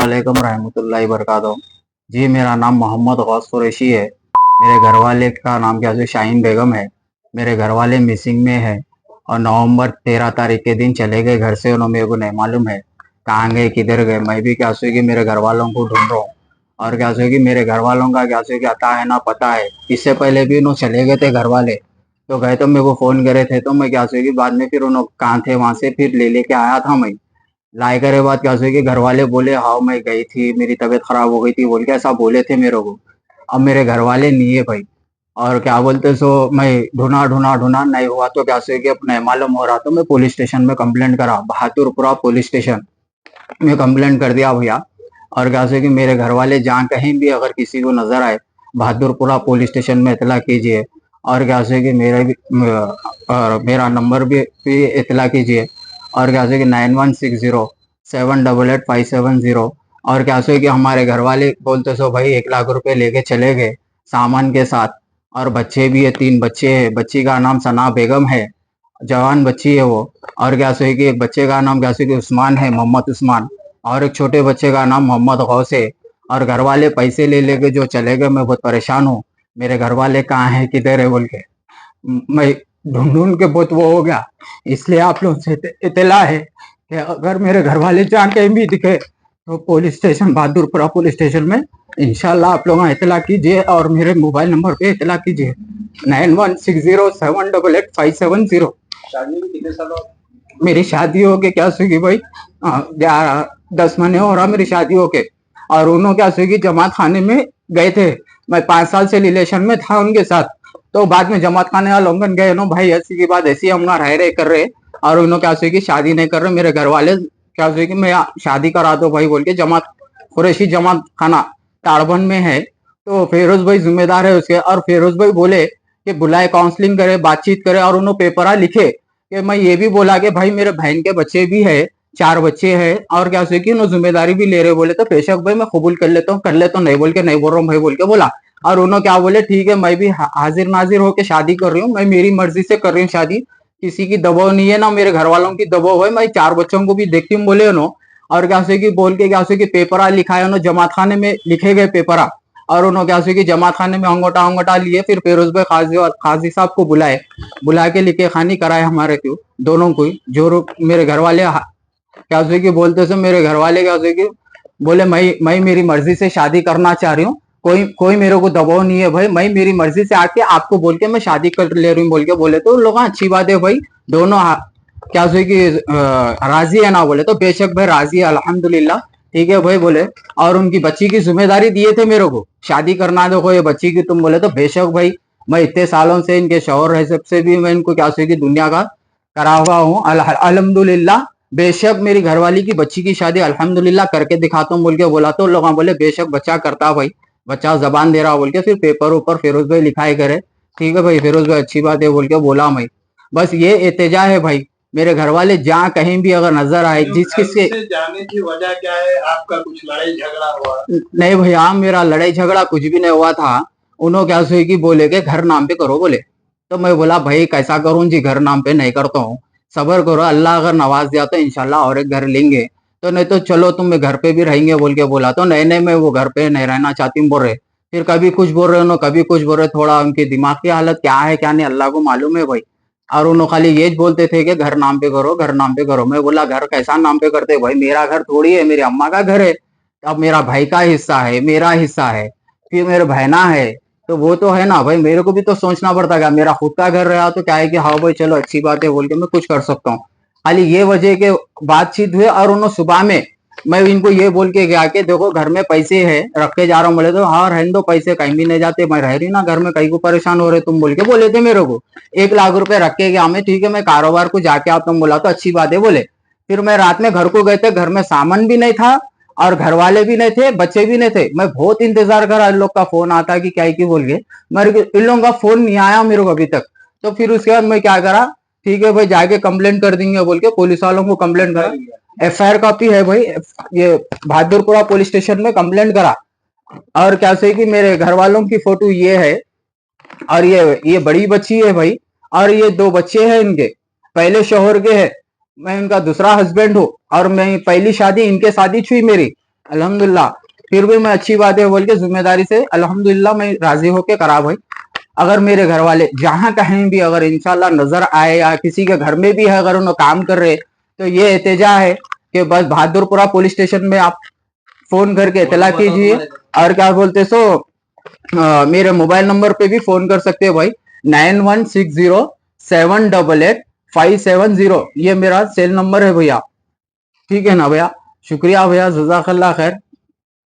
वालेकुम रहमतुल्लाहि बरकातहू। जी मेरा नाम मोहम्मद गौस कुरैशी है। मेरे घर वाले का नाम क्या है शाहीन बेगम है। मेरे घर वाले मिसिंग में है और नवंबर 13 तारीख के दिन चले गए घर से। उन्होंने मेरे को नहीं मालूम है कहाँ गए किधर गए। मैं भी क्या कि मेरे घर वालों को ढूंढ रहा हूँ और क्या कि मेरे घर वालों का क्या कि आता है ना पता है। इससे पहले भी उन्होंने चले गए थे घर वाले, तो गए तो मेरे को फोन करे थे, तो मैं क्या कि बाद में फिर उन्होंने कहाँ थे वहां से फिर ले लेके आया था मैं। लाए करे बात क्या हुई कि घर वाले बोले हाँ मैं गई थी, मेरी तबीयत खराब हो गई थी बोल के ऐसा बोले थे मेरे को। अब मेरे घर वाले नहीं है भाई। और क्या बोलते सो मैं ढूंढा ढूंढा ढूंढा नहीं हुआ, तो क्या कि अब नहीं मालूम हो रहा, तो मैं पुलिस स्टेशन में कंप्लेंट करा, बहादुरपुरा पुलिस स्टेशन में कंप्लेंट कर दिया भैया। और क्या कि मेरे घर वाले जहाँ कहीं भी अगर किसी को नजर आए बहादुरपुरा पुलिस स्टेशन में इतला कीजिए। और क्या कि मेरा भी मेरा नंबर भी इतला कीजिए। और क्या कि 9160 788 570। और क्या कि हमारे घर वाले बोलते सो भाई 1 लाख रुपए लेके चले गए सामान के साथ। और बच्चे भी है, 3 बच्चे हैं। बच्ची का नाम सना बेगम है, जवान बच्ची है वो। और क्या कि एक बच्चे का नाम क्या कि उस्मान है, मोहम्मद उस्मान। और एक छोटे बच्चे का नाम मोहम्मद गौस है। और घर वाले पैसे ले लेके जो चले गए, मैं बहुत परेशान हूँ। मेरे घर वाले कहाँ है किधर है बोल के मैं ढूंढ ढूंढ के बहुत वो हो गया। इसलिए आप लोग से इतला है कि अगर मेरे घर वाले जहाँ कहीं भी दिखे तो police station Bahadurpura police station में इंशाल्लाह आप लोग इतला कीजिए और मेरे मोबाइल नंबर पे इतला कीजिए 9160 788 570। मेरी शादी हो के क्या स्विगी भाई 10 महीने हो रहा मेरी शादी हो के। और उन्होंने क्या स्विगी जमात खाने में गए थे। मैं 5 साल से रिलेशन में था उनके साथ, तो बाद में जमात खाने वाले लोगन गए नो भाई, ऐसी की बात ऐसी हम ना रह रहे कर रहे। और उन्होंने क्या कि शादी नहीं कर रहे मेरे घर वाले, क्या कि मैं शादी करा दो भाई बोल के जमात कुरैशी जमात खाना ताड़बन में है। तो फिरोज भाई जिम्मेदार है उसके। और फिरोज भाई बोले कि बुलाए, काउंसलिंग करे, बातचीत करे और उन्होंने पेपरा लिखे कि मैं ये भी बोला कि भाई मेरे बहन के बच्चे भी है, 4 बच्चे हैं। और क्या कि उन्होंने जिम्मेदारी भी ले रहे। बोले तो बेशक भाई मैं कबूल कर लेता हूँ, कर लेता हूँ, नहीं बोल के नहीं बोल रहा हूँ भाई बोल के बोला। और उन्होंने क्या बोले ठीक है मैं भी हाजिर नाजिर होके शादी कर रही हूँ, मैं मेरी मर्जी से कर रही हूँ शादी, किसी की दबाव नहीं है ना मेरे घर वालों की दबाव है, मैं 4 बच्चों को भी देखती हूँ बोले उन्होंने। और क्या कि बोल के क्या कि पेपरा लिखाया उन्होंने, जमात खाने में लिखे गए पेपरा। और उन्होंने क्या कि जमात खाने में अंगोटा अंगोटा लिए, फिर फिरोज भाई खाजी साहब को बुलाए, बुला के लिखे खानी कराए हमारे क्यों दोनों को ही। जो मेरे घर वाले क्या कि बोलते से मेरे घर वाले क्या कि बोले मैं मेरी मर्जी से शादी करना चाह रही हूँ, कोई कोई मेरे को दबाव नहीं है भाई, मैं मेरी मर्जी से आके आपको बोल के मैं शादी कर ले रही हूँ बोल के बोले। तो लोग अच्छी बात है भाई, दोनों क्या कि राजी है ना बोले, तो बेशक भाई राजी है अल्हम्दुलिल्लाह, ठीक है भाई बोले। और उनकी बच्ची की जिम्मेदारी दिए थे मेरे को, शादी करना देखो ये बच्ची की तुम बोले, तो बेशक भाई मैं इतने सालों से इनके शौहर है सबसे भी मैं इनको क्या कि दुनिया का करा हुआ हूँ अल्हम्दुलिल्लाह। बेशक मेरी घरवाली की बच्ची की शादी अल्हम्दुलिल्लाह करके दिखाता हूँ बोल के बोला। तो लोग बोले बेशक बच्चा करता भाई, बच्चा जबान दे रहा बोल के। फिर पेपर ऊपर फिरोज भाई लिखाए करे, ठीक है भाई फिरोज भाई अच्छी बात है बोल के बोला मैं। बस ये एहतजा है भाई, मेरे घर वाले जहाँ कहीं भी अगर नजर आए जिस किसके जाने की वजह क्या है? आपका कुछ लड़ाई झगड़ा हुआ? नहीं भैया मेरा लड़ाई झगड़ा कुछ भी नहीं हुआ था। उन्होंने क्या सोई कि बोले के घर नाम पे करो बोले। तो मैं बोला भाई कैसा करूं जी, घर नाम पे नहीं करता हूँ, सबर करो, अल्लाह अगर नवाज दिया तो इंशाल्लाह और एक घर लेंगे, तो नहीं तो चलो तुम घर पे भी रहेंगे बोल के बोला। तो नहीं नहीं मैं वो घर पे नहीं रहना चाहती हूँ बोल रहे। फिर कभी कुछ बोल रहे हो कभी कुछ बोल रहे, थोड़ा उनकी दिमाग की हालत क्या है क्या नहीं अल्लाह को मालूम है भाई। और उन्होंने खाली ये बोलते थे कि घर नाम पे करो, घर नाम पे करो। मैं बोला घर कैसा नाम पे करते भाई, मेरा घर थोड़ी है, मेरी अम्मा का घर है। अब मेरा भाई का हिस्सा है, मेरा हिस्सा है, फिर मेरे बहना है, तो वो तो है ना भाई, मेरे को भी तो सोचना पड़ता है। मेरा खुद का घर रहा तो क्या है कि हाँ भाई चलो अच्छी बात है बोल के मैं कुछ कर सकता हूँ। खाली ये वजह के बातचीत हुए। और उन्होंने सुबह में मैं इनको ये बोल के गया कि देखो घर में पैसे है रख के जा रहा हूँ, बोले तो हाँ रहने दो, पैसे कहीं भी नहीं जाते, मैं रह रही ना घर में, कहीं को परेशान हो रहे तुम बोल के बोले थे मेरे को। 1 लाख रुपए रख के गया मैं, ठीक है मैं कारोबार को जाके आता हूँ बोला, तो अच्छी बात है बोले। फिर मैं रात में घर को गए थे, घर में सामान भी नहीं था और घर वाले भी नहीं थे, बच्चे भी नहीं थे। मैं बहुत इंतजार करा इन लोग का फोन आता कि क्या है कि बोल के, मेरे इन लोगों का फोन नहीं आया मेरे को अभी तक। तो फिर उसके बाद मैं क्या करा, ठीक है भाई जाके कंप्लेंट कर देंगे बोल के पुलिस वालों को कंप्लेंट करा। FIR कॉपी है भाई, ये बहादुरपुरा पुलिस स्टेशन में कंप्लेंट करा। और क्या से कि मेरे घर वालों की फोटो ये है, और ये बड़ी बच्ची है भाई, और ये 2 बच्चे हैं इनके, पहले शोहर के हैं, मैं इनका दूसरा हस्बैंड हूँ। और मैं पहली शादी इनके शादी हुई मेरी, अल्हम्दुलिल्लाह, फिर भी मैं अच्छी बात है बोल के जिम्मेदारी से अल्हम्दुलिल्लाह मैं राजी होके करा भाई। अगर मेरे घर वाले जहां कहीं भी अगर इंशाल्लाह नजर आए या किसी के घर में भी है अगर उन्हें काम कर रहे, तो ये एहतजा है कि बस बहादुरपुरा पुलिस स्टेशन में आप फोन करके इतला कीजिए। और क्या बोलते सो मेरे मोबाइल नंबर पे भी फोन कर सकते हो भाई, 9160 788 570, ये मेरा सेल नंबर है भैया। ठीक है ना भैया, शुक्रिया भैया, जज़ाकल्लाह खैर।